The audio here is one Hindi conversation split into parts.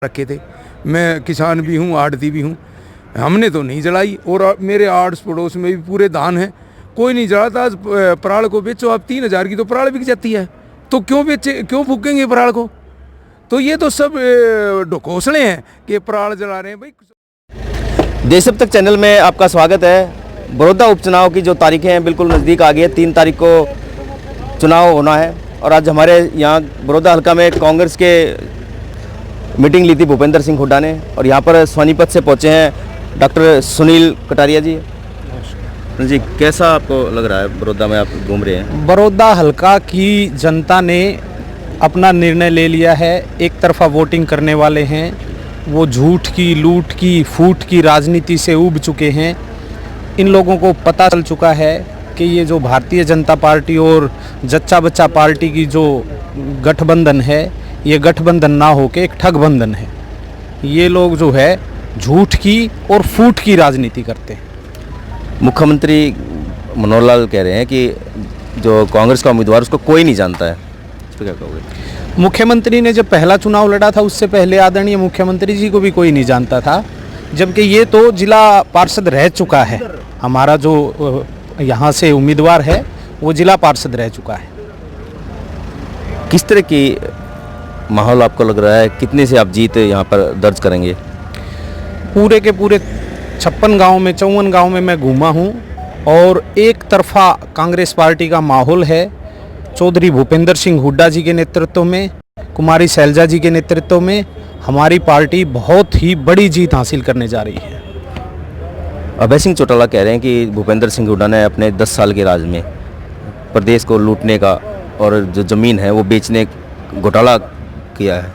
रखे थे। मैं किसान भी हूँ, आड़ती भी हूँ। हमने तो नहीं जलाई और मेरे आड़स पड़ोस में भी पूरे धान हैं, कोई नहीं जलाता। आज पराल को बेचो आप 3,000 की तो पराल बिक जाती है, तो क्यों बेचे, क्यों फूकेंगे पराल को? तो ये तो सब ढकोसले हैं कि पराल जला रहे हैं भाई। देश अब तक चैनल में आपका स्वागत है। बड़ौदा उपचुनाव की जो तारीखें हैं बिल्कुल नज़दीक आ गई है। 3 तारीख को चुनाव होना है और आज हमारे यहाँ बड़ौदा हल्का में कांग्रेस के मीटिंग ली थी भूपेंद्र सिंह हुड्डा ने, और यहाँ पर सोनीपत से पहुँचे हैं डॉक्टर सुनील कटारिया जी। जी, कैसा आपको लग रहा है बड़ौदा में आप घूम रहे हैं? बड़ौदा हल्का की जनता ने अपना निर्णय ले लिया है। एक तरफा वोटिंग करने वाले हैं, वो झूठ की, लूट की, फूट की राजनीति से ऊब चुके हैं। इन लोगों को पता चल चुका है कि ये जो भारतीय जनता पार्टी और जच्चा बच्चा पार्टी की जो गठबंधन है, ये गठबंधन ना होके एक ठगबंधन है। ये लोग जो है झूठ की और फूट की राजनीति करते हैं। मुख्यमंत्री मनोहर लाल कह रहे हैं कि जो कांग्रेस का उम्मीदवार उसको कोई नहीं जानता है, इस पर क्या कहोगे? मुख्यमंत्री ने जब पहला चुनाव लड़ा था उससे पहले आदरणीय मुख्यमंत्री जी को भी कोई नहीं जानता था, जबकि ये तो जिला पार्षद रह चुका है। हमारा जो यहाँ से उम्मीदवार है वो जिला पार्षद रह चुका है। किस तरह की माहौल आपको लग रहा है? कितने से आप जीत यहाँ पर दर्ज करेंगे? पूरे के पूरे 56 गांव में, 54 गांव में मैं घूमा हूँ और एक तरफा कांग्रेस पार्टी का माहौल है। चौधरी भूपेंद्र सिंह हुड्डा जी के नेतृत्व में, कुमारी शैलजा जी के नेतृत्व में हमारी पार्टी बहुत ही बड़ी जीत हासिल करने जा रही है। अभय सिंह चौटाला कह रहे हैं कि भूपेंद्र सिंह हुड्डा ने अपने 10 साल के राज में प्रदेश को लूटने का और जो ज़मीन है वो बेचने घोटाला किया है।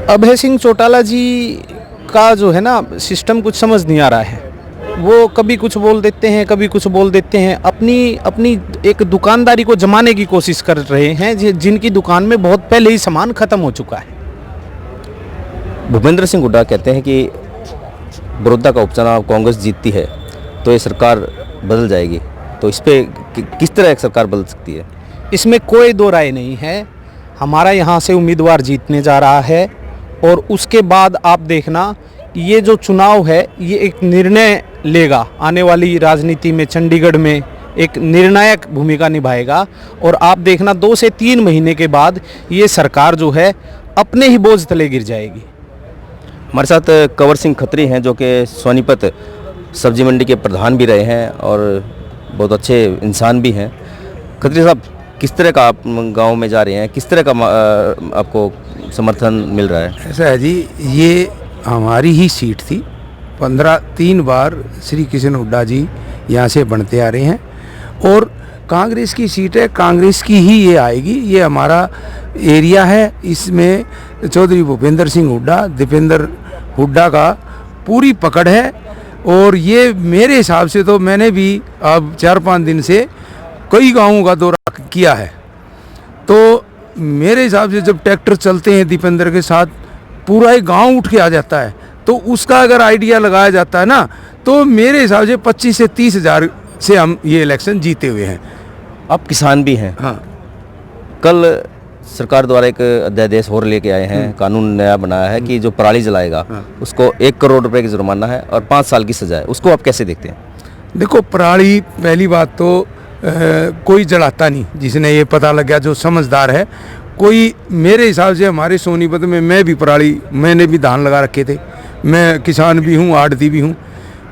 अभय सिंह चौटाला जी का जो है ना सिस्टम कुछ समझ नहीं आ रहा है। वो कभी कुछ बोल देते हैं, कभी कुछ बोल देते हैं। अपनी एक दुकानदारी को जमाने की कोशिश कर रहे हैं, जिनकी दुकान में बहुत पहले ही सामान खत्म हो चुका है। भूपेंद्र सिंह हुड्डा कहते हैं कि बड़ौदा का उपचुनाव कांग्रेस जीतती है तो ये सरकार बदल जाएगी, तो इस पे किस तरह एक सरकार बदल सकती है? इसमें कोई दो राय नहीं है। हमारा यहाँ से उम्मीदवार जीतने जा रहा है और उसके बाद आप देखना ये जो चुनाव है ये एक निर्णय लेगा। आने वाली राजनीति में चंडीगढ़ में एक निर्णायक भूमिका निभाएगा और आप देखना 2 से 3 महीने के बाद ये सरकार जो है अपने ही बोझ तले गिर जाएगी। हमारे साथ कंवर सिंह खत्री हैं जो कि सोनीपत सब्जी मंडी के प्रधान भी रहे हैं और बहुत अच्छे इंसान भी हैं। खत्री साहब, किस तरह का आप गांव में जा रहे हैं, किस तरह का आपको समर्थन मिल रहा है? ऐसा है जी, ये हमारी ही सीट थी। 3 बार श्री कृष्ण हुड्डा जी यहाँ से बनते आ रहे हैं और कांग्रेस की सीट है, कांग्रेस की ही ये आएगी। ये हमारा एरिया है, इसमें चौधरी भूपेंद्र सिंह हुड्डा, दीपेंद्र हुड्डा का पूरी पकड़ है। और ये मेरे हिसाब से तो मैंने भी अब 4-5 दिन से कई गांवों का दौरा किया है, तो मेरे हिसाब से जब ट्रैक्टर चलते हैं दीपेंद्र के साथ पूरा एक गांव उठ के आ जाता है। तो उसका अगर आइडिया लगाया जाता है ना, तो मेरे हिसाब से 25 से 30 हज़ार से हम ये इलेक्शन जीते हुए हैं। आप किसान भी हैं। हाँ, कल सरकार द्वारा एक अध्यादेश और लेके आए हैं, कानून नया बनाया है कि जो पराली जलाएगा उसको 1 करोड़ रुपए की जुर्माना है और 5 साल की सजा है। उसको आप कैसे देखते हैं? देखो, पराली पहली बात तो कोई जलाता नहीं, जिसने ये पता लग गया, जो समझदार है कोई। मेरे हिसाब से हमारे सोनीपत में मैं भी पराली, मैंने भी धान लगा रखे थे। मैं किसान भी हूँ, आड़ती भी हूँ।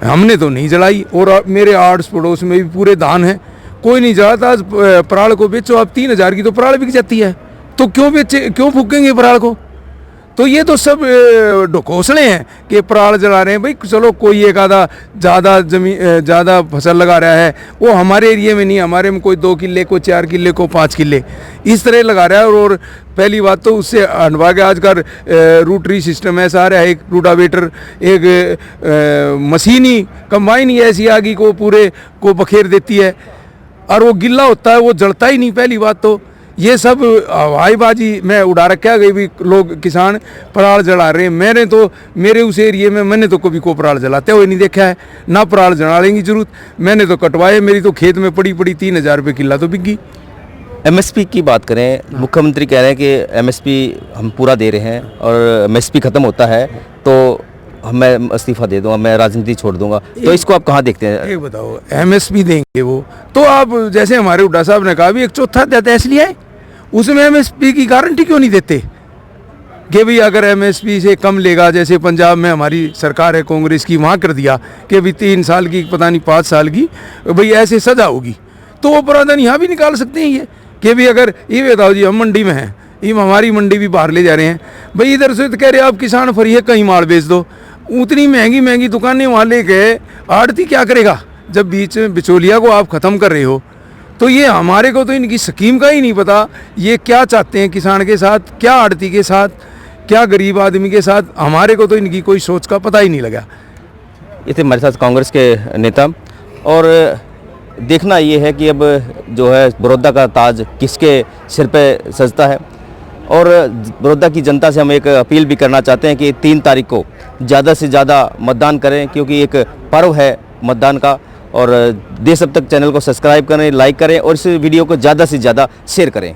हमने तो नहीं जलाई और मेरे आड़स पड़ोस में भी पूरे धान हैं, कोई नहीं जलाता। आज पराल को बेचो आप 3,000 की तो पराल बिक जाती है, तो क्यों बेचे, क्यों फूकेंगे पराल को? तो ये तो सब ढकोसले हैं कि पराल जला रहे हैं भाई। चलो, कोई एक आधा ज़्यादा फसल लगा रहा है, वो हमारे एरिया में नहीं, हमारे में कोई 2 किल्ले, कोई 4 किल्ले, को 5 किल्ले इस तरह लगा रहा है। और पहली बात तो उससे हटवा के आज का रूटरी सिस्टम ऐसा आ रहा है, एक रूटावेटर, एक मशीनी कंबाइन ही ऐसी आगी को पूरे को बखेर देती है और वो गिल्ला होता है, वो जलता ही नहीं। पहली बात तो ये सब हवाईबाजी में उड़ा रखा गई भी लोग किसान पराल जला रहे हैं। मैंने तो मेरे उस एरिए में मैंने तो कभी को पराल जलाते हुए नहीं देखा है, ना पराल जलाने की जरूरत। मैंने तो कटवाए, मेरी तो खेत में पड़ी 3,000 रुपये किला तो बिक गई। एमएसपी की बात करें, मुख्यमंत्री कह रहे हैं कि एमएसपी हम पूरा दे रहे हैं और एमएसपी ख़त्म होता है तो मैं इस्तीफ़ा दे दूंगा, मैं राजनीति छोड़ दूंगा, तो इसको आप कहाँ देखते हैं? ये बताओ, एमएसपी देंगे वो तो आप जैसे हमारे हुड्डा साहब ने कहा भी एक चौथा तहसील है उसमें एमएसपी की गारंटी क्यों नहीं देते कि भाई अगर एमएसपी से कम लेगा, जैसे पंजाब में हमारी सरकार है कांग्रेस की, वहाँ कर दिया कि भाई 3 साल की पता नहीं 5 साल की भाई ऐसे सजा होगी, तो वो प्रावधान यहाँ भी निकाल सकते हैं ये कि भाई अगर ये बताओ जी हम मंडी में हैं, ये हमारी मंडी भी बाहर ले जा रहे हैं, भाई इधर से तो कह रहे आप किसान फ्री है कहीं माल बेच दो, उतनी महंगी महंगी दुकानें वहाँ ले गए, आड़ती क्या करेगा जब बीच में बिचौलिया को आप ख़त्म कर रहे हो? तो ये हमारे को तो इनकी स्कीम का ही नहीं पता, ये क्या चाहते हैं किसान के साथ, क्या आड़ती के साथ, क्या गरीब आदमी के साथ, हमारे को तो इनकी कोई सोच का पता ही नहीं लगा। ये थे हमारे साथ कांग्रेस के नेता। और देखना ये है कि अब जो है बड़ौदा का ताज किसके सिर पे सजता है। और बड़ौदा की जनता से हम एक अपील भी करना चाहते हैं कि 3 तारीख को ज़्यादा से ज़्यादा मतदान करें, क्योंकि एक पर्व है मतदान का। और देश अब तक चैनल को सब्सक्राइब करें, लाइक करें और इस वीडियो को ज़्यादा से ज़्यादा शेयर करें।